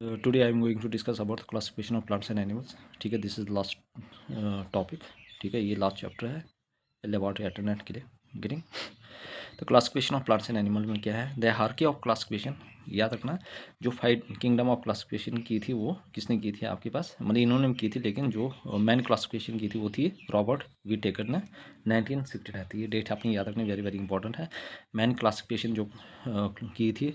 Today I am going to discuss about the classification of plants and animals. ठीक है, this is last topic. ठीक है, ये last chapter है laboratory attendant के लिए. गेटिंग. तो classification of plants and animal में क्या है, द हायरार्की ऑफ क्लासिफिकेशन. याद रखना, जो 5 किंगडम ऑफ क्लासिफिकेशन की थी वो किसने की थी आपके पास, मतलब इन्होंने की थी, लेकिन जो मैन क्लासिफिकेशन की थी वो थी रॉबर्ट विटेकर ने 1969. थी ये डेट आपने याद रखनी, वेरी वेरी इंपॉर्टेंट है. मैन क्लासिफिकेशन जो की थी,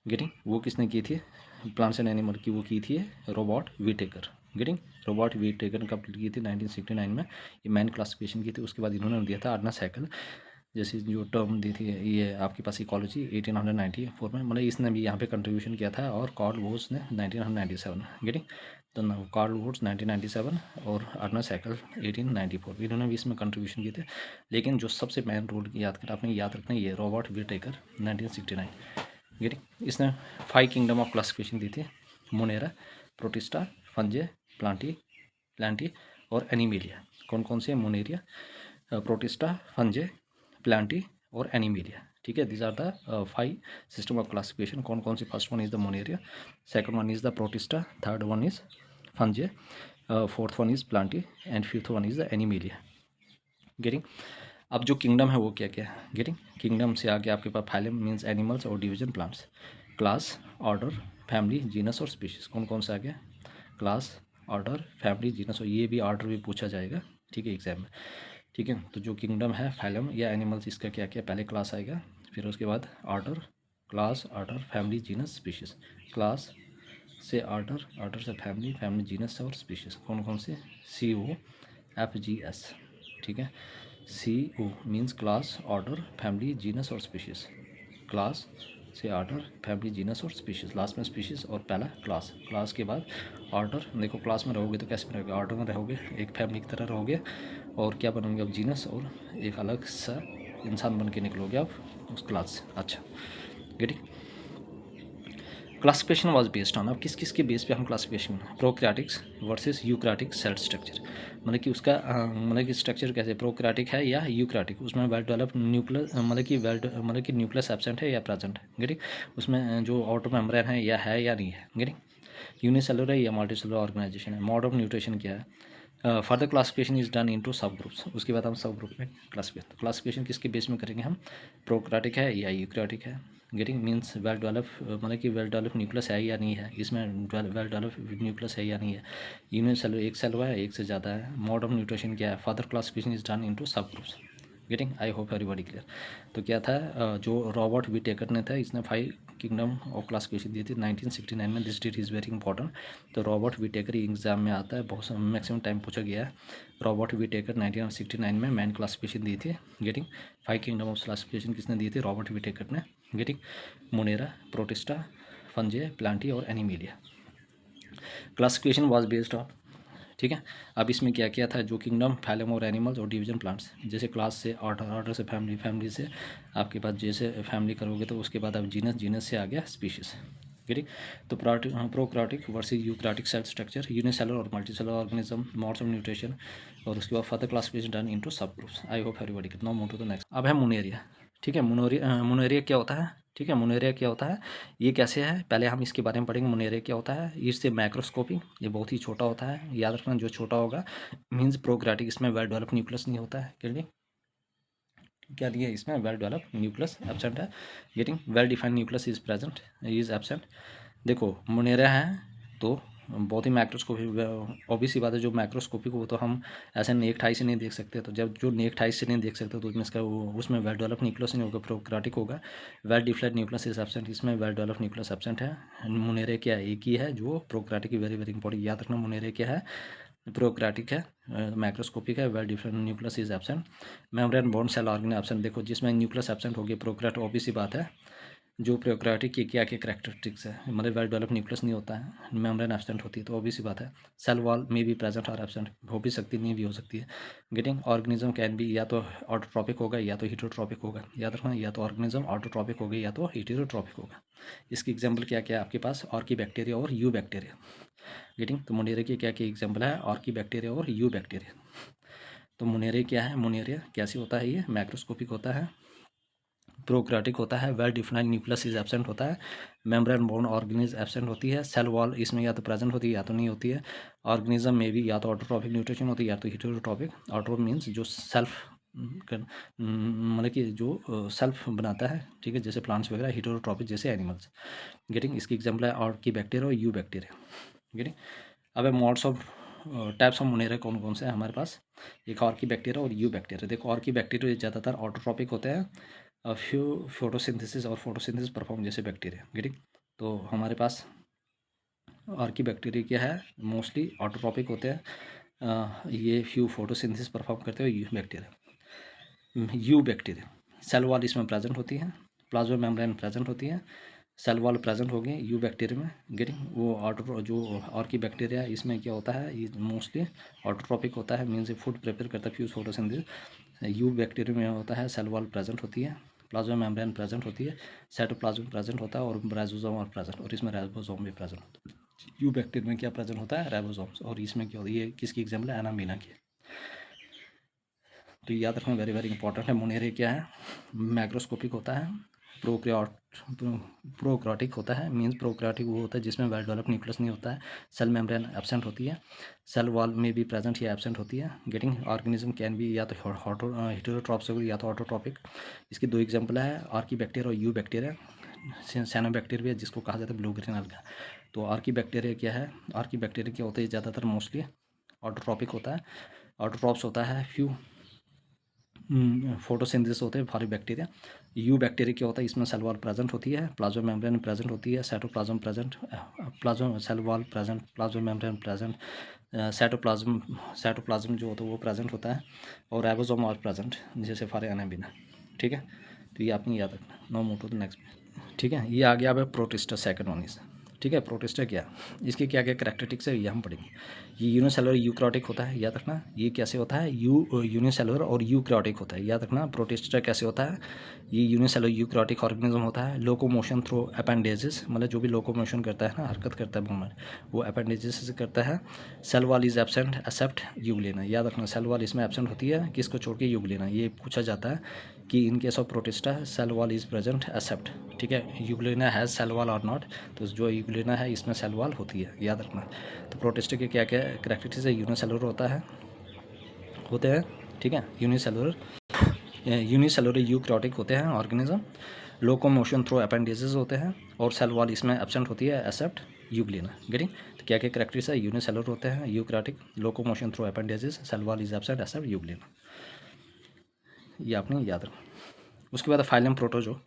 गेटिंग, वो किसने की थी, प्लांट्स एंड एनिमल की, वो की थी Robert Whittaker. Getting. Robert Whittaker ने कंप्लीट की थी 1969 में. ये मैन क्लासिफिकेशन की थी. उसके बाद इन्होंने दिया था अर्नेस्ट हैकेल, जैसे जो टर्म दी थी ये आपके पास इकोलॉजी 1894 में, मतलब इसने भी यहाँ पे कंट्रीब्यूशन किया था. और कार्ल वोल्स ने 1997. गेटिंग. तो कार्ल वोल्स 1997 और अर्नेस्ट हैकेल 1894, इन्होंने भी इसमें कंट्रीब्यूशन किए थे. लेकिन जो सबसे मेन रोल याद कर आपने याद रखना, ये रॉबर्ट विटेकर 1969. गेटिंग. इसने 5 किंगडम ऑफ क्लासिफिकेशन दी थी, मोनेरा, प्रोटिस्टा, फंजे, प्लांटी और एनिमेलिया. कौन कौन से, मोनेरिया, प्रोटिस्टा, फंजे, प्लांटी और एनिमेलिया. ठीक है, these are the 5 system of classification. कौन कौन से, first one is the monera, second one is the protista, third one is fungi, fourth one is plantae and fifth one is the animalia. Getting. अब जो kingdom है वो क्या क्या है. गेटिंग. किंगडम से आगे आपके पास फाइलम मीन्स एनिमल्स और division plants, class, order, family, genus और स्पीशीज. कौन कौन सा आ गया, क्लास, ऑर्डर, फैमिली, जीनस, और ये भी ऑर्डर भी पूछा जाएगा. ठीक है, एग्जाम में. ठीक है, तो जो किंगडम है फाइलम या एनिमल्स, इसका क्या क्या, पहले क्लास आएगा, फिर उसके बाद order, class, order, family, genus, species. Class से ऑर्डर, ऑर्डर से फैमिली, फैमिली, जीनस और स्पीशीज. कौन कौन से, COFGS. ठीक है, CO means class, order, family, genus और स्पीशीज. क्लास से ऑर्डर, फैमिली, जीनस और स्पीशीज, लास्ट में स्पीशीज और पहला क्लास. क्लास के बाद ऑर्डर. देखो क्लास में रहोगे तो कैसे रहोगे, ऑर्डर में रहोगे, एक फैमिली की तरह रहोगे, और क्या बनोगे अब, जीनस, और एक अलग सा इंसान बन के निकलोगे आप उस क्लास से. अच्छा, getting. Classification was based on, अब किस किस के बेस पे हम classification, प्रोक्रियाटिक्स versus eukaryotic cell structure. मतलब कि उसका मतलब कि स्ट्रक्चर कैसे, प्रोक्रियाटिक है या यूक्राटिक, उसमें वेल डेवलप न्यूक्लियस, मतलब कि न्यूक्लियस एब्सेंट है या प्रेजेंट है. गेटिंग. उसमें जो आउटर मेम्ब्रेन है या नहीं है. गेटिंग. यूनिसेलुलर है या मल्टीसेलुलर ऑर्गेनाइजेशन है. मोड ऑफ न्यूट्रिशन क्या है. Further classification is done into sub groups. उसके बाद हम सब ग्रुप में क्लासिफिकेशन किसके बेस में करेंगे हम, प्रोक्रियाटिक है या यूक्राटिक है. गेटिंग मीन्स वेल डेवलप, मतलब कि वेल डेवलप न्यूक्लियस है या नहीं है, इसमें वेल डेवलप न्यूक्लियस है या नहीं है. यूनिसेलुलर एक सेल हुआ है, एक से ज़्यादा है. मोड ऑफ न्यूट्रिशन क्या है, further classification is done into sub groups. Getting. I hope everybody clear. तो क्या था, जो रॉबर्ट विटेकर ने था, इसने 5 किंगडम ऑफ क्लासिफिकेशन दी थी 1969 में. This that is very important. तो रॉबर्ट विटेकर एग्जाम में आता है, बहुत मैक्सिमम टाइम पूछा गया है. रॉबर्ट विटेकर 1969 में मैन क्लासिफिकेशन दी थी. गेटिंग. 5 किंगडम ऑफ क्लासिफिकेशन किसने दी थी, रॉबर्ट विटेकर ने. Getting. Monera, protista, fungi, plantae और animalia. Classification was based on. ठीक है. अब इसमें क्या किया था, जो किंगडम, फैलम और एनिमल्स और डिवीजन प्लांट्स, जैसे क्लास से ऑर्डर, ऑर्डर से फैमिली, फैमिली से आपके पास जैसे फैमिली करोगे तो उसके बाद अब जीनस, जीनस से आ गया स्पीशीज. ठीक. तो prokaryotic versus eukaryotic cell structure, unicellular और multicellular organism, modes of nutrition, और उसके बाद further classification done into sub groups. I hope everybody. Now move to the next. अब है मुनेरिया. ठीक है, मुनेरिया क्या होता है. ठीक है, मुनेरिया क्या होता है, ये कैसे है, पहले हम इसके बारे में पढ़ेंगे. मुनेरिया क्या होता है, इससे माइक्रोस्कोपिक, ये बहुत ही छोटा होता है. याद रखना, जो छोटा होगा मीन्स प्रोक्राटिक, इसमें वेल डेवलप न्यूक्लियस नहीं होता है. क्लियर. क्या दिया है इसमें, वेल डेवलप न्यूक्लियस एब्सेंट है. Getting. Well defined nucleus is present, is absent. देखो मुनेरिया है तो बहुत ही माइक्रोस्कोपिक, ऑब्वियस सी बात है, जो माइक्रोस्कोपिक वो तो हम ऐसे नेक ठाई से नहीं देख सकते. तो जब जो नेक ठाई से नहीं देख सकते तो उसमें इसका उसमें वेल डेवलप न्यूक्लियस नहीं होगा, प्रोक्राटिक होगा. Well deflate nucleus is absent, इसमें वेल डेवलप न्यूक्लियस एब्सेंट है. मुनेरिया क्या है, एक ही है जो प्रोक्राटिक की, वेरी वेरी इंपॉर्टेंट. याद रखना, मुनेरिया क्या है, प्रोक्राटिक है, माइक्रोस्कोपिक है, well different nucleus is absent. Membrane bound cell organ absent. देखो जिसमें न्यूक्लियस एब्सेंट होगी प्रोक्राट, ऑब्वियस सी बात है. जो प्रोक्राटिक की क्या क्या करैक्टरिस्टिक्स है, मतलब वेल डेवलप न्यूक्लियस नहीं होता है, मेम्ब्रेन एब्सेंट होती है, तो ऑब्वियस सी बात है. सेल वॉल में भी प्रेजेंट और एब्सेंट हो भी सकती, नहीं भी हो सकती है. गेटिंग. ऑर्गेनिज्म कैन बी या तो ऑटोट्रॉपिक होगा या तो हीटरोट्रॉपिक होगा. याद रखना, या तो ऑर्गेनिज्म ऑटोट्रॉपिक होगा या तो हीटरोट्रॉपिक होगा. इसकी एग्जाम्पल क्या क्या है आपके पास, ऑर्की बैक्टीरिया और यू बैक्टीरिया. गेटिंग. तो मुनेरिया की क्या क्या एग्जाम्पल है, ऑर्की बैक्टीरिया और यू बैक्टीरिया. तो मुनेरिया क्या है, मुनेरिया कैसे होता है, ये मैक्रोस्कोपिक होता है. प्रोकैरियोटिक होता है, well defined nucleus is absent होता है, मेम्ब्रेन बोर्न ऑर्गेनिज्म एब्सेंट होती है, सेल वॉल इसमें या तो प्रेजेंट होती है या तो नहीं होती है, ऑर्गेनिज्म में भी या तो ऑटोट्रॉपिक न्यूट्रिशन होती है या तो हेटेरोट्रॉपिक। ऑटोट्रॉपिक मीन्स जो सेल्फ मतलब कि जो सेल्फ बनाता है, ठीक है, जैसे प्लांट्स वगैरह, हेटेरोट्रॉपिक जैसे एनिमल्स। गेटिंग इसकी एग्जाम्पल है आर्की बैक्टीरिया और यू बैक्टीरिया। गेटिंग अब modes of types of Monera कौन कौन से हैं हमारे पास, एक आर्की बैक्टीरिया और यू बैक्टीरिया। देखो आर्की बैक्टीरिया ज़्यादातर ऑटोट्रॉपिक होते हैं, फ्यू फोटोसिंथेसिस और फोटोसिंथेसिस परफॉर्म जैसे बैक्टीरिया। गेटिंग तो हमारे पास आर्की बैक्टीरिया क्या है, मोस्टली ऑटोट्रॉपिक होते हैं, ये फ्यू फोटोसिंथेसिस परफॉर्म करते हैं। Eubacteria, eubacteria cell wall इसमें प्रेजेंट होती है, प्लाज्मा मेम्ब्रेन प्रेजेंट होती है, सेल वॉल प्रेजेंट होगी यू बैक्टीरिया में। गेटिंग वो ऑटो जो आर्की बैक्टीरिया इसमें क्या होता है, ये मोस्टली ऑटोट्रॉपिक होता है, मीन्स फूड प्रिपेयर करता है, फ्यूज फोटोसिंथेसिस। यू बैक्टीरिया में होता है सेल वॉल प्रेजेंट होती है, प्लाज्मा मेम्ब्रेन प्रेजेंट होती है, साइटोप्लाज्म प्रेजेंट होता है और राइबोसोम और प्रेजेंट, और इसमें राइबोसोम भी प्रेजेंट होता है। यू बैक्टीरिया में क्या प्रेजेंट होता है, राइबोसोम्स, और इसमें क्या होता है, ये किसकी एग्जाम्पल है, एनामीना की। तो याद रखना वेरी वेरी इंपॉर्टेंट है। मोनेरे क्या है, मैक्रोस्कोपिक होता है, प्रोकैरियोटिक होता है, मीन्स प्रोकैरियोटिक वो होता है जिसमें वेल डेवलप न्यूक्लियस नहीं होता है, सेल मेम्ब्रेन एब्सेंट होती है, सेल वॉल में भी प्रेजेंट या एब्सेंट होती है। गेटिंग ऑर्गेनिज्म कैन भी या तो हेटेरोट्रॉप्स या तो ऑटोट्रॉपिक। इसकी दो एग्जांपल है, आर्की बैक्टीरिया और यू बैक्टीरिया। साइनोबैक्टीरिया जिसको कहा जाता है ब्लू ग्रीन alga। तो आर्की बैक्टीरिया क्या है, आर्की बैक्टीरिया क्या होता है, ज़्यादातर मोस्टली ऑटोट्रॉपिक होता है, ऑटोट्रॉप्स होता है, फ्यू फोटोसिंथेसिस होते हैं फॉर बैक्टीरिया। यू बैक्टीरिया क्या होता है, इसमें सेल वॉल प्रेजेंट होती है, प्लाज्मा मेम्ब्रेन प्रेजेंट होती है, cytoplasm present, plasma cell wall present, plasma membrane present, cytoplasm जो होता है वो प्रेजेंट होता है, और राइबोसोम और प्रेजेंट जैसे फॉर एनाबिना। ठीक है, तो ये आपने याद रखना। No move to the next. ठीक है, ये आ गया अब प्रोटिस्टा सेकंड वन इज। ठीक है, प्रोटिस्टा क्या, इसके क्या क्या करैक्टरिस्टिक्स है ये हम पढ़ेंगे। ये यूनिसेलुलर यूकैरियोटिक होता है, याद रखना। ये कैसे होता है, यूनिसेलुलर और यूकैरियोटिक होता है, याद रखना। प्रोटिस्टा कैसे होता है, ये यूनिसेलुलर यूकैरियोटिक ऑर्गेनिज्म होता है। लोकोमोशन थ्रू अपेंडेजेस, मतलब जो भी लोकोमोशन करता है ना, हरकत करता है मूवमेंट, वो अपेंडेजेस से करता है। Cell wall is absent except Euglena, याद रखना सेल वॉल इसमें एब्सेंट होती है, किसको छोड़ के, यूग्लिना। ये पूछा जाता है कि in case of Protista cell wall is present except, ठीक है, यूग्लिना हैज सेल वॉल और नॉट। तो जो यूग्लिना है इसमें सेल वॉल होती है, याद रखना। तो प्रोटिस्टा के क्या क्या करैक्टरिस्टिक्स है, यूनिसेलुलर होते हैं, ठीक है, यूनिसेलुलर यूकैरियोटिक होते हैं ऑर्गेनिज्म, लोकोमोशन थ्रू अपेंडेजेस होते हैं, और सेल वॉल इसमें एब्सेंट होती है एक्सेप्ट यूग्लिना। गेटिंग, तो क्या क्या करैक्टरिस्टिक्स है, यूनिसेलुलर होते हैं, eukaryotic, locomotion through appendages, cell wall is absent except Euglena, ये आपने याद रखना। उसके बाद फाइलम प्रोटोजो,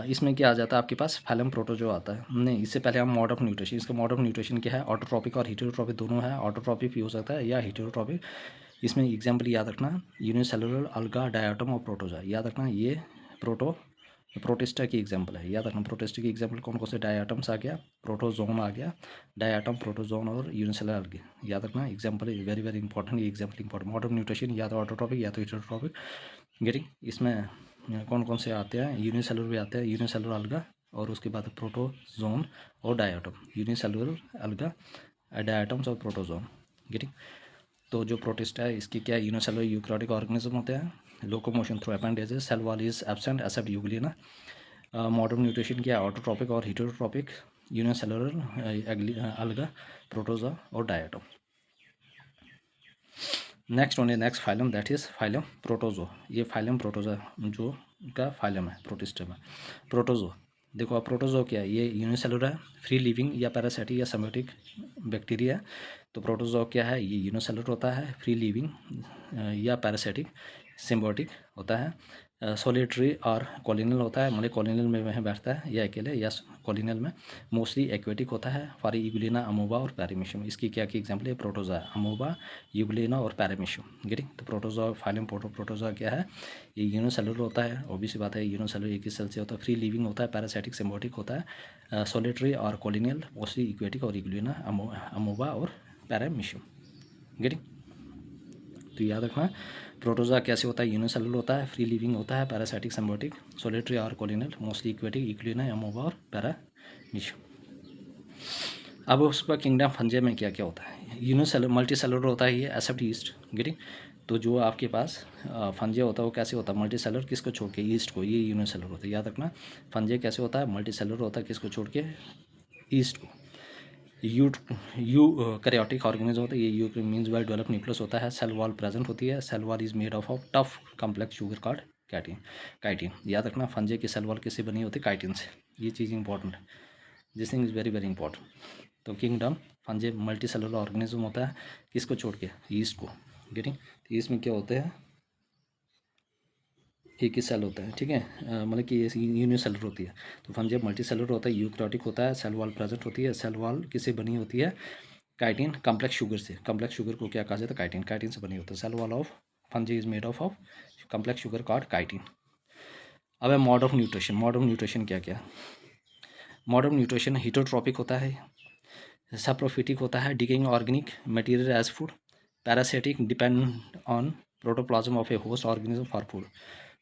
इसमें क्या आ जाता है आपके पास, फाइलम प्रोटोजो आता है। नहीं, इससे पहले हम मोड ऑफ न्यूट्रिशन, इसका मोड ऑफ न्यूट्रिशन क्या है, ऑटोट्रॉपिक और हेटेरोट्रॉपिक दोनों है। ऑटोट्रॉपिक भी हो सकता है या हेटेरोट्रॉपिक। इसमें एग्जाम्पल याद रखना, यूनिसेलुलर, अल्गा, डायटम और प्रोटोजा, याद रखना। ये प्रोटिस्टा की एग्जाम्पल है, याद रखना। प्रोटिस्टा की एग्जाम्पल कौन कौन से, डायटम्स आ गया, प्रोटोजोन आ गया, डायटम, प्रोटोजोन और यूनिसेलुलर अलगे, याद रखना। एग्जाम्पल वेरी वेरी इंपॉर्टेंट, ये example important. Mode of nutrition या तो ऑटोट्रॉपिक या तो हेटेरोट्रॉपिक। गेटिंग, इसमें कौन कौन से आते हैं, यूनिसेलुलर भी आते हैं, यूनिसेलुलर अलगा, और उसके बाद प्रोटोजोन और डायटम, यूनिसेलुलर अलगा, डायटम्स और प्रोटोजोन। गेटिंग, तो जो प्रोटिस्टा है इसकी क्या, यूनिसेलुलर यूकैरियोटिक ऑर्गेनिज्म होते हैं, locomotion through appendages, cell wall is absent except Euglena. Mode of nutrition क्या, ऑटोट्रॉपिक और हेटेरोट्रॉपिक, यूनिसेलुलर, अलगा, प्रोटोजा और डायटम। नेक्स्ट वन है next phylum, that is phylum protozoa. ये फाइलम प्रोटोजा जो का phylum है प्रोटिस्टा में। प्रोटोजो, देखो आप प्रोटोजो क्या है, ये यूनिसेलुलर है, फ्री लिविंग या पैरासाइटिक या सिम्बायोटिक बैक्टीरिया। तो प्रोटोजो क्या है, ये यूनिसेलुलर होता है, फ्री लिविंग या पैरासाइटिक सिम्बायोटिक होता है, सोलिटरी और कॉलोनियल होता है, मतलब कॉलोनियल में वह बैठता है या अकेले या कॉलोनियल में। मोस्टली एक्वेटिक होता है, फॉर यूग्लिना, अमोबा और पैरामीशियम। इसकी क्या की एग्जाम्पल है, प्रोटोजा, अमोबा, यूग्लिना और पैरामीशियम। गेटिंग, तो प्रोटोजा फाइलम प्रोटोजा क्या है, ये यूनिसेलुलर होता है, ऑब्वियस बात है, यूनिसेलुलर एक ही सेल से होता है, फ्री लिविंग होता है, पैरासाइटिक सिम्बायोटिक होता है, सोलिटरी और कॉलोनियल, मोस्टली इक्वेटिक और यूग्लिना, अमोबा और पैरामीशियम। गेटिंग, तो याद रखना प्रोटोजा कैसे होता है, यूनिसेलुलर होता है, फ्री लिविंग होता है, पैरासाइटिक सिम्बायोटिक, सोलिटरी और कॉलोनियल, मोस्टली इक्वेटिक, यूग्लिना, अमोबा और पैरामीशियम। अब उसका किंगडम फंजे में क्या क्या होता है, यूनिसेलुलर, मल्टी सेलुलर होता है ये, एक्सेप्ट यीस्ट। गेटिंग, तो जो आपके पास फंजे होता है वो कैसे होता है, मल्टी सेलर किसको छोड़ के, ईस्ट को, ये यूनिसेलर होता है, याद रखना। फंजे कैसे होता है, मल्टी सेलर होता है किसको छोड़ के, ईस्ट को। यू कैरियोटिक ऑर्गेनिज्म होता है, ये you means well develop nucleus होता है, सेल वॉल प्रेजेंट होती है, cell wall is made of tough complex sugar called chitin. Chitin, याद रखना फंजे की सेल वॉल किससे बनी होती है, काइटिन से। ये चीज़ इंपॉर्टेंट है, this thing is very very important. तो kingdom fungi multicellular organism होता है किसको छोड़ के, ईस्ट को। गेटिंग, तो ईस्ट में क्या होता है, एक ही सेल होता है, ठीक है, मतलब कि ये यूनिसेलर होती है। तो फंजे मल्टी सेलुलर होता है, यूकैरियोटिक होता है, सेल वॉल प्रेजेंट होती है, सेल वॉल किससे बनी होती है, काइटिन कॉम्प्लेक्स शुगर से। कॉम्प्लेक्स शुगर को क्या कहा जाता है, काइटिन, काइटिन से बनी होता है। Cell wall of fungi is made of complex sugar called chitin. अब है mode of nutrition. Mode of nutrition क्या क्या, मोड ऑफ न्यूट्रिशन हिटोट्रॉपिक होता है, सैप्रोफिटिक होता है, decaying organic material as food, parasitic depend on protoplasm of a host organism for food.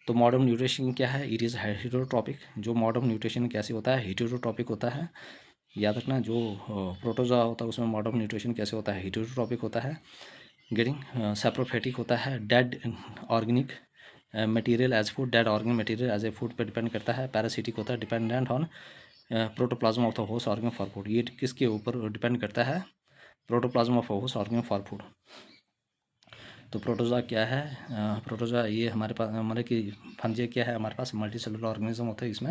तो mode of nutrition क्या है, इट इज़ हेटेरोट्रॉपिक। जो मोड ऑफ न्यूट्रिशन कैसे होता है, हेटेरोट्रॉपिक होता है, याद रखना। जो प्रोटोजोआ होता है उसमें मोड ऑफ न्यूट्रिशन कैसे होता है, हेटेरोट्रॉपिक होता है। गेटिंग सैप्रोफिटिक होता है, dead organic material as food, dead organic material as a food पर डिपेंड करता है। पैरासिटिक होता है, dependent on protoplasm of the host organ for food. ये किसके ऊपर डिपेंड करता है, protoplasm of host organ for food. तो प्रोटोजोआ क्या है, प्रोटोजोआ ये हमारे पास मतलब कि फंजे क्या है, हमारे पास मल्टी सेलुलर ऑर्गेनिज्म होता है इसमें,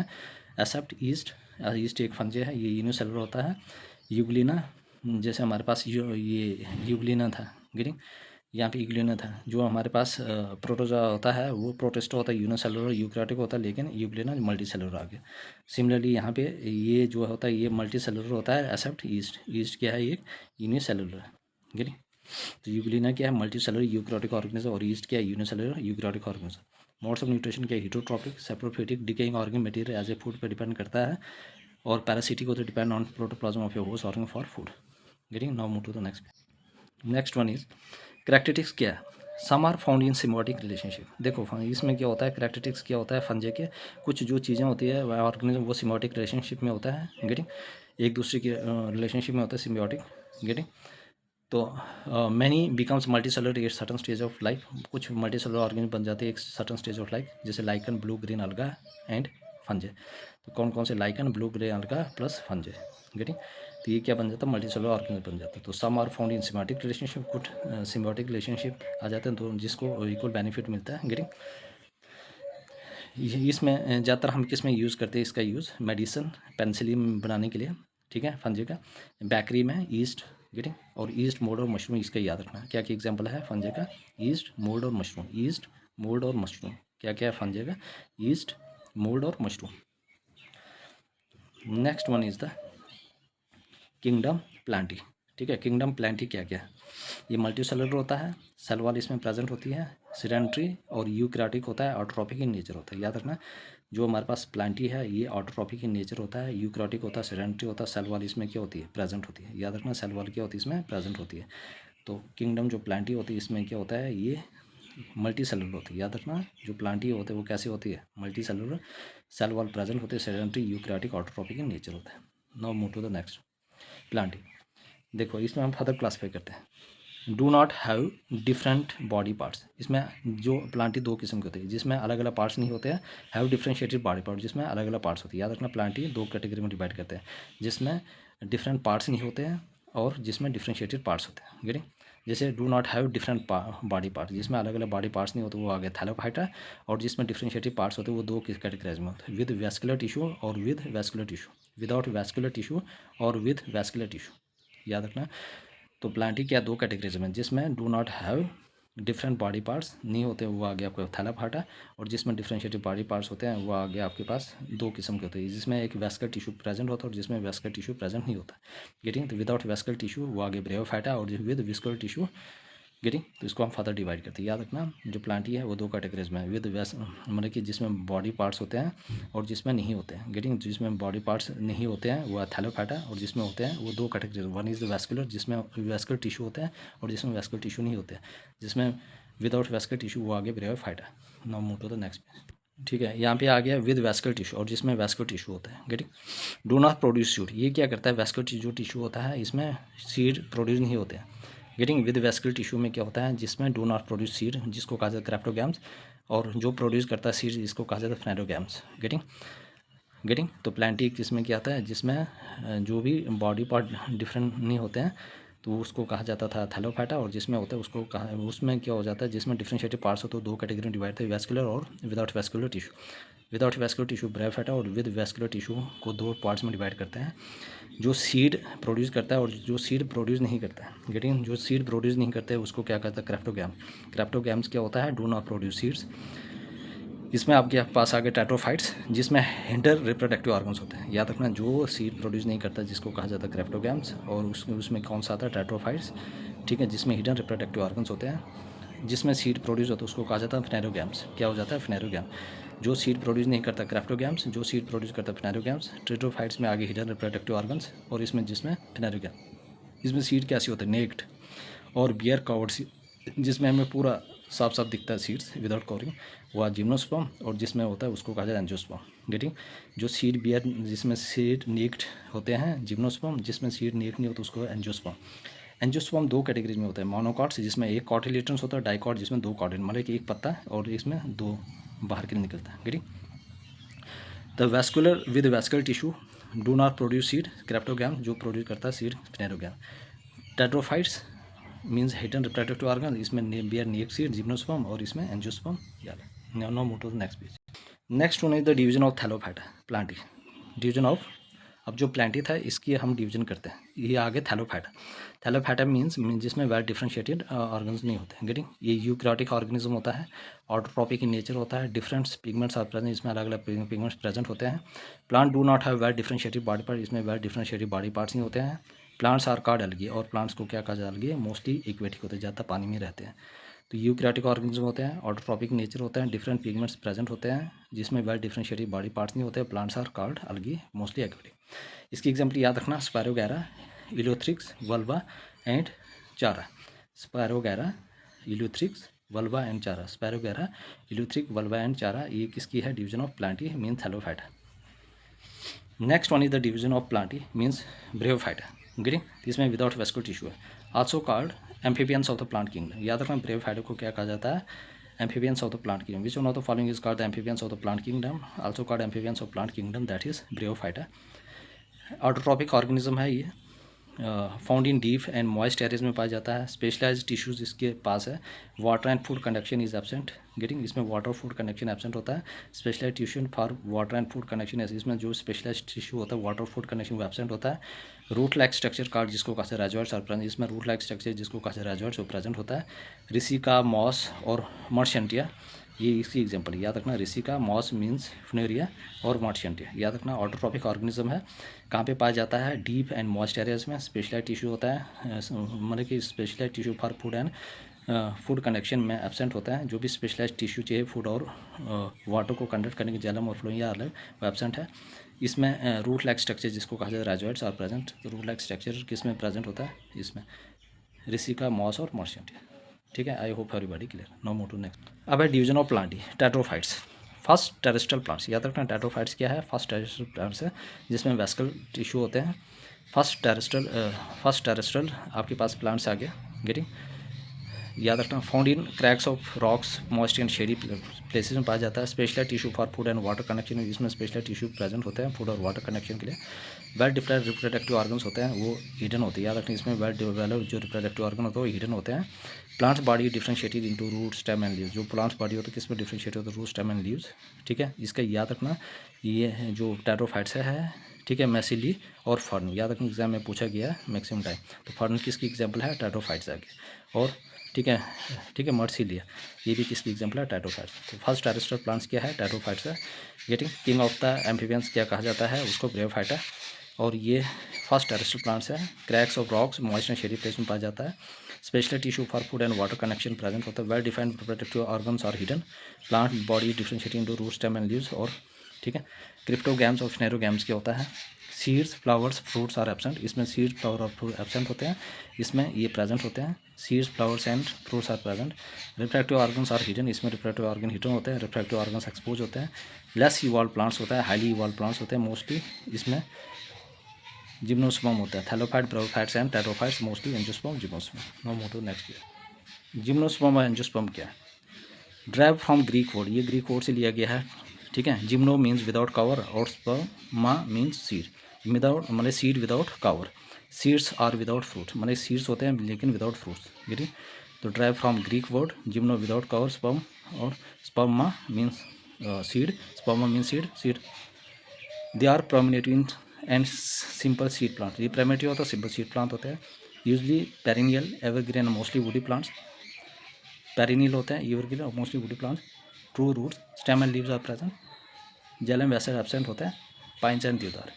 एक्सेप्ट ईस्ट। ईस्ट एक फंजे है, ये यूनिसेलुलर होता है। यूग्लिना, जैसे हमारे पास ये यूग्लिना था, गिरिंग यहाँ पे यूग्लिना था। जो हमारे पास प्रोटोजोआ होता है वो प्रोटिस्टा होता है, यूनिसेलुलर यूकैरियोटिक होता है, लेकिन यूग्लिना मल्टी सेलुलर आ गया। सिमिलरली यहाँ पे ये जो होता है ये मल्टी सेलुलर होता है, एक्सेप्ट ईस्ट। ईस्ट क्या है, एक यूनिसेलुलर, गिरिंग। तो यूग्लिना क्या है, मल्टी सेलुलर यूकैरियोटिक ऑर्गेनिज्म, और ईस्ट क्या है, unicellular eukaryotic organism. Modes of nutrition क्या है, heterotrophic, saprophytic, decaying organic material as a food पर डिपेंड करता है, और पैरासिटिक होता है, depend on protoplasm of your host organ for food. Getting, now move to the next. Next one is characteristics क्या है, some are found in symbiotic relationship. देखो इसमें क्या होता है, करैक्टरिस्टिक्स क्या होता है फंजे के, कुछ जो चीज़ें होती है ऑर्गेनिज्म वो सिम्बायोटिक रिलेशनशिप में होता है, गेटिंग, एक दूसरे के रिलेशनशिप में होता है सिम्बायोटिक, गेटिंग। तो many becomes multi cellular at certain stage of life, कुछ मल्टी सेलुलर ऑर्गेनिज्म बन जाते हैं एक सर्टन स्टेज ऑफ लाइफ, जैसे लाइकन, ब्लू ग्रीन अलगा एंड फंजे। तो कौन कौन से, लाइकन, ब्लू ग्रीन अलगा प्लस फंजे, गेटिंग। तो ये क्या बन जाता है, मल्टी सेलुलर ऑर्गेनिज्म बन जाता है। तो some are found in symbiotic relationship, कुछ सिम्बायोटिक रिलेशनशिप आ जाते हैं, तो जिसको इक्वल बेनिफिट मिलता है, गेटिंग। इसमें ज़्यादातर हम किस में यूज़ करते हैं, इसका यूज़ मेडिसिन, पेनिसिलिन बनाने के लिए, ठीक है, फंजे का। बेकरी में ईस्ट, गेटिंग, और ईस्ट, मोल्ड और मशरूम, इसका याद रखना क्या क्या एग्जांपल है फंजे का, ईस्ट, मोल्ड और मशरूम। ईस्ट, मोल्ड और मशरूम क्या क्या है फंजे का, ईस्ट, मोल्ड और mushroom. Next one is the kingdom Plantae, ठीक है। किंगडम प्लांटी क्या क्या है, ये मल्टी सेलुलर होता है, सेल वॉल इसमें प्रेजेंट होती है, सेडेंटरी और यूकैरियोटिक होता है, ऑटोट्रॉपिक इन नेचर होता है, याद रखना। जो हमारे पास प्लांटी है ये ऑटोट्रॉपिक इन नेचर होता है, यूकैरियोटिक होता है, सेडेंटरी होता है, सेल वॉल इसमें क्या होती है, प्रेजेंट होती है, याद रखना। सेल वॉल क्या होती है, इसमें प्रेजेंट होती है। तो किंगडम जो प्लांटी होती है इसमें क्या होता है, ये मल्टी सेलुलर होती है, याद रखना। जो प्लांटी होते हैं वो कैसी होती है, multi cellular, cell wall present होते हैं, sedentary, eukaryotic, autotrophic in nature होता है। Now move to the next, Plantae. देखो इसमें हम फर्दर क्लासीफाई करते हैं। Do not have different body parts, इसमें जो प्लांटी दो किस्म के होते हैं, जिसमें अलग अलग पार्ट्स नहीं होते हैं। हैव डिफरेंशिएटेड बॉडी पार्ट, जिसमें अलग अलग पार्ट्स होते हैं, याद रखना। प्लांटी दो कैटेगरी में डिवाइड करते हैं, जिसमें डिफरेंट पार्ट्स नहीं होते हैं और जिसमें डिफरेंशिएटेड पार्ट्स होते हैं, गेटिंग। जैसे do not have different body part, जिसमें अलग अलग बॉडी पार्ट्स नहीं होते वो आ गया थैलोफाइटा, और जिसमें डिफरेंशिएटेड पार्ट्स होते हैं वो दो कैटेगरीज में होते हैं, विद वैस्कुलर टिश्यू और with vascular tissue, without vascular tissue और विद वैस्कुलर टिश्यू, याद रखना। तो प्लांटी क्या दो कैटेगरीज में, जिसमें do not have different body parts नहीं होते वो आ गया आपको थैलाफाटा, और जिसमें डिफरेंशिएटेड बॉडी पार्ट्स होते हैं वो आ गया आपके पास दो किस्म के होते हैं, जिसमें एक वैस्कुलर टिश्यू प्रेजेंट होता है और जिसमें वैस्कुलर टिश्यू प्रेजेंट नहीं होता, गेटिंग। तो विदाउट वैस्कुलर टिश्यू वो आगे ब्रेयोफाइटा, और विद विस्कुलर टिश्यू, गेटिंग। तो इसको हम फर्दर डिवाइड करते हैं, याद रखना। जो प्लांटी है वो दो कैटेगरीज में है, विद मतलब कि जिसमें बॉडी पार्ट्स होते हैं और जिसमें नहीं होते हैं, गेटिंग। जिसमें बॉडी पार्ट्स नहीं होते हैं वो थैलोफाइटा, और जिसमें होते हैं वो दो category, one is the vascular, जिसमें वैस्कुलर टिश्यू होते हैं, और जिसमें वैस्कुलर टिश्यू नहीं होते हैं, जिसमें विदाउट वैस्कुलर टिश्यू वो आगे bryophyta. Now move to the next, ठीक है। यहाँ पे आ गया विद वैस्कुलर टिश्यू, और जिसमें वैस्कुलर टिश्यू होता है, getting. Do not produce seed, ये क्या करता है, वैस्कुलर जो टिश्यू होता है इसमें सीड प्रोड्यूस नहीं होते हैं, गेटिंग। विद वेस्कुलर टिश्यू में क्या होता है, जिसमें डू नॉट प्रोड्यूस सीड, जिसको कहा जाता है क्रेप्टोगैम्स, और जो प्रोड्यूस करता है सीड, जिसको कहा जाता है फ्लोरोगैम्स। गेटिंग। तो प्लांटी किसमें क्या आता है, जिसमें जो भी बॉडी पार्ट डिफरेंट नहीं होते हैं तो उसको कहा जाता था थैलोफाइटा, और जिसमें होता है उसको कहा, उसमें क्या हो जाता है, जिसमें डिफरेंशिएटेड पार्ट्स होते हैं दो कैटेगरी में डिवाइड थे, वेस्कुलर और without vascular tissue. Without vascular tissue bryophyta, और विद वेस्कुलर टिश्यू को दो पार्ट्स में डिवाइड करते हैं, जो सीड प्रोड्यूस करता है और जो सीड प्रोड्यूस नहीं करता है। गेटिंग। जो सीड प्रोड्यूस नहीं करते हैं उसको क्या कहता है, क्रेप्टोगैम। क्रेप्टोगैम्स क्या होता है, डू नॉट प्रोड्यूस सीड्स। इसमें आपके पास आ गए टेट्रोफाइट्स, जिसमें हिंटर रिप्रोडक्टिव ऑर्गन्स होते हैं। याद रखना, जो सीड प्रोड्यूस नहीं करता जिसको कहा जाता है क्रेप्टोगैम्स, और उसमें कौन सा आता है, टेट्रोफाइट्स। ठीक है, जिसमें हिडन रिप्रोडक्टिव ऑर्गन्स होते हैं। जिसमें सीड प्रोड्यूस होता है उसको कहा जाता है फ्लोरोगैम्स। क्या हो जाता है, फ्लोरोगैम। जो सीड प्रोड्यूस नहीं करता क्रेप्टोगैम्स, जो सीड प्रोड्यूस करता है फ्लोरोगैम्स। टेट्रोफाइट्स में आगे हिडन रिप्रोडक्टिव ऑर्गन्स, और इसमें जिसमें फ्लोरोगैम। इसमें सीड कैसी होता है, नेक्ड और बियर कवर्ड, जिसमें हमें पूरा साफ साफ दिखता है सीड्स विदाउट कवरिंग, वह जिम्नोस्पर्म, और जिसमें होता है उसको कहा जाता है एंजियोस्पर्म। गेटिंग। जो सीड बियर, जिसमें सीड नेक्ड होते हैं जिम्नोस्पर्म, जिसमें सीड नेक्ड नहीं होता उसको एंजियोस्पर्म। एंजियोस्पर्म दो कैटेगरीज में होता है, मोनोकॉट्स जिसमें एक कॉटिलेटरस होता है, डाइकॉट जिसमें दो कॉटिल, मतलब कि एक पत्ता और इसमें दो बाहर के लिए निकलता है। Getting. The vascular with vascular tissue do not produce seed, cryptogam जो प्रोड्यूस करता है seed, phanerogam. Pteridophytes means hidden reproductive organ, इसमें बियर नेक सीड, जिम्नोस्पर्म, और इसमें एंजियोस्पर्म। यार no move to the next page. Next one is the division of thallophyta, plantae. Division of, अब जो Plantae था इसकी हम डिवीजन करते हैं, ये आगे थैलोफाइटा। थैलोफाइटा मीन्स जिसमें वेल डिफरेंशिएटेड ऑर्गन्स नहीं होते हैं। गेटिंग। ये यूकैरियोटिक ऑर्गेनिज्म होता है, ऑटोट्रॉपिक इन नेचर होता है, डिफरेंट पिगमेंट्स आर प्रेजेंट, इसमें अलग अलग पिगमेंट्स प्रेजेंट होते हैं। Plant do not have well differentiated body part, इसमें वेल डिफरेंशिएटेड बॉडी पार्ट्स नहीं होते हैं। प्लांट्स आर कॉल्ड एल्गी, और प्लांट्स को क्या कहा जाता है, एल्गी मोस्टली एक्वेटिक होते हैं, ज़्यादा पानी में रहते हैं। तो यूकैरियोटिक ऑर्गेनिज्म होते हैं, ऑटोट्रॉपिक नेचर होता है, डिफरेंट पिगमेंट्स प्रेजेंट होते हैं, जिसमें वेल डिफरेंशिएटेड बॉडी पार्ट्स नहीं होते। Plants are called algae mostly aquatic. इसकी एग्जाम्पल याद रखना, spirogyra, ulothrix, ulva and chara. Spirogyra, ulothrix, ulva and chara. Spirogyra, ulothrix, ulva and chara, ये किसकी है, division of plantae mean thallophyta. Next one is the division of plantae means bryophyta. Getting. इसमें without vascular tissue है, also called amphibians of the plant kingdom. याद रखना, bryophyta को क्या कहा जाता है, amphibians of the plant kingdom. Which one of the following is called the amphibians of the plant kingdom, also called amphibians of plant kingdom, that is bryophyta. Autotrophic organism है ये, found in deep and moist areas में पाया जाता है। Specialised tissues इसके पास है। Water and food conduction is absent. Getting. इसमें वाटर फूड कंडक्शन एब्सेंट होता है। Specialised tissue for water and food conduction है, इसमें जो स्पेशलाइज्ड टिश्यू होता है वाटर फूड कंडक्शन वो एब्सेंट होता है। रूट लाइक स्ट्रक्चर कार्ड जिसको कहा जाता है राजवर्ड्स और प्रेजेंट, इसमें रूट लाइक स्ट्रक्चर जिसको कहा जाता है राजवर्ड्स वो प्रेजेंट होता है। रिसिका, मॉस और मर्शेंटिया, ये इसकी एग्जांपल याद रखना। रिसिका, मॉस मीन्स फ्लोरिया, और मर्शेंटिया याद रखना। ऑटोट्रॉपिक ऑर्गेनिज्म है, कहाँ पे पाया जाता है, डीप एंड मॉइस्ट एरियाज में। स्पेशलाइज्ड टिश्यू होता है, मतलब कि specialised tissue for food and food connection में एब्सेंट होता है। जो भी स्पेशलाइज्ड टिश्यू चाहिए फूड और वाटर को कंडक्ट करने के जैलम और फ्लोइया अलग वो एब्सेंट है। इसमें रूट लाइक स्ट्रक्चर जिसको कहा जाता है राजवर्ड्स आर प्रेजेंट। तो रूट लाइक स्ट्रक्चर किस में प्रेजेंट होता है, इसमें रिसिका, मॉस और मर्शेंटिया। ठीक है, I hope everybody clear. Now move to next. अब है division of plantae, pteridophytes. First terrestrial plants, याद रखना टेट्रोफाइट्स क्या है, फर्स्ट टेरेस्ट्रियल प्लांट्स है जिसमें वेस्कल टिश्यू होते हैं। फर्स्ट टेरेस्ट्रियल आपके पास प्लांट्स आ गया। गेटिंग। याद रखना, found in cracks of rocks, moist and shady places में पाया जाता है। Special tissue for food and water connection, इसमें स्पेशल टिश्यू प्रेजेंट होते हैं फूड और वाटर कनेक्शन के लिए। वेल डिफरेंट रिप्रोडक्टिव ऑर्गन्स होते हैं वो हिडन होते हैं। याद रखना, इसमें वेल डेवलप्ड जो रिप्रोडक्टिव ऑर्गन होते हैं वो हिडन होते हैं। Plants body differentiated into root, stem and leaves. जो प्लांट्स बॉडी होती है किसमें डिफरेंशिएट होता है, रूट, स्टेम एंड लीव्स। ठीक है, इसका याद रखना, ये जो टेट्रोफाइट्स है, ठीक है, मैसिली और फर्न। याद रखना, एग्जाम में पूछा गया है मैक्सिमम टाइम। तो फर्न किसकी एग्जाम्पल है, टेट्रोफाइट्स आगे। और ठीक है, मर्सिलिया ये भी किसकी एग्जाम्पल है, टेट्रोफाइट्स। तो फर्स्ट टेरेस्ट्रियल प्लांट्स क्या है, टेट्रोफाइट्स है। Getting. King of the amphibians क्या कहा जाता है उसको, ब्रेयोफाइटा। और ये फर्स्ट टेरेस्ट्रियल प्लांट्स है। Cracks of rocks, moist and shady place में पाया जाता है। Special tissue for food and water connection present होता है। Well defined reproductive organs are hidden. Plant body differentiating into root, stem and leaves. और ठीक है, क्रिप्टोगैम्स और फ्लोरोगैम्स क्या होता है, seeds, flowers, fruits are absent. इसमें सीड्स, फ्लावर और फ्रूट एब्सेंट होते हैं, इसमें ये प्रेजेंट होते हैं। Seeds, flowers and fruits are present. Reproductive organs are hidden, इसमें रिप्रोडक्टिव ऑर्गन हिडन होते हैं। रिप्रोडक्टिव ऑर्गन्स एक्सपोज होते हैं। लेस इवॉल्व प्लांट्स होता है, हाईली इवॉल्व प्लांट्स होते हैं मोस्टली। इसमें जिम्नोस्पर्म होता है, thallophyte, bryophytes and pteridophytes, mostly angiosperm, gymnosperm. No move to next. Gymnosperm और एंजियोस्पर्म क्या है? ड्राइव फ्रॉम ग्रीक वर्ड, ये ग्रीक वर्ड से लिया गया है, ठीक है। जिम्नो मीन्स विदाउट कवर और स्पर्मा मीन्स सीड, विदाउट मतलब seed without cover, seeds are without fruits, मतलब सीड्स होते हैं लेकिन विदाउट फ्रूट्स, ठीक। तो derive from Greek word gymno without cover, sperm और sperma means seed, sperma means seed, seed. They are primitive and simple seed plant, ये primitive होता है, सिंपल सीड प्लांट होते हैं। Usually perennial, evergreen, mostly woody plants. Perennial होते हैं, evergreen और mostly woody plants. True roots, stem and leaves are present. Xylem vessel absent होता है, pines and deodar.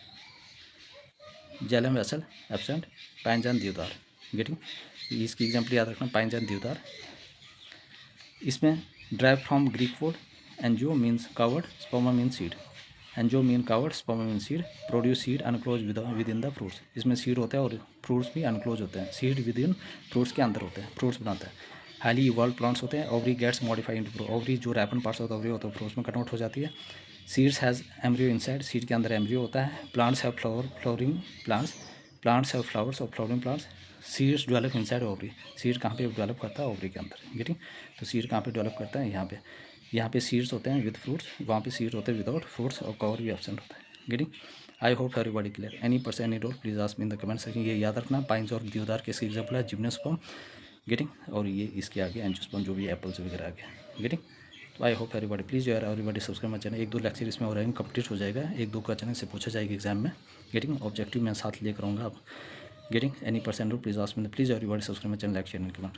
Xylem vessel absent, pines and deodar, getting. इसकी example याद रखना, पाइन्स एंड देवदार। इसमें derive from Greek word angio means covered, sperma means seed, angio mean covered, sperma mean seed, produce seed enclosed within the fruits, इसमें seed होता है और fruits भी unclose होते हैं, सीड विद इन फ्रूट्स के अंदर होते हैं, फ्रूट्स बनाता है। हाईली इवॉल्व प्लांट्स होते हैं, ovary gets modified into fruit, ovary जो रैपन पार्ट्स होता है ओवरी होता है फ्रूट्स में कन्वर्ट हो जाती है। Seeds has embryo inside, seed के अंदर एम्ब्रियो होता है। Plants have flowering plants, plants have flowers और flowering plants. Seeds develop inside ovary, seed कहाँ पे डेवलप करता है? ओवरी के अंदर, गेटिंग। तो सीड कहाँ पे डेवलप करता है? यहाँ पे सीड्स होते हैं विद फ्रूट्स, वहाँ पे सीड्स होते हैं विदाउट फ्रूट्स और कवर भी एब्सेंट होता है, getting. I hope everybody clear. Any person any doubt please ask me in the comment section. ये याद रखना, पाइन्स और देवदार के इसकी एग्जाम्पल है, जिम्नोस्पर्म, गेटिंग। और ये इसके आगे एंजियोस्पर्म जो भी एप्पल्स वगैरह आगे, गेटिंग। तो आई होप एवरीबॉडी प्लीज यार everybody subscribe my channel. 1-2 lecture इसमें हो रहे हैं, कंप्लीट हो जाएगा। 1-2 का चैनल से पूछा जाएगा एग्जाम में, गेटिंग। ऑब्जेक्टिव मैं साथ लेकर आऊँगा अब, getting. Any person doubt please ask me, please everybody subscribe my channel, like share and comment.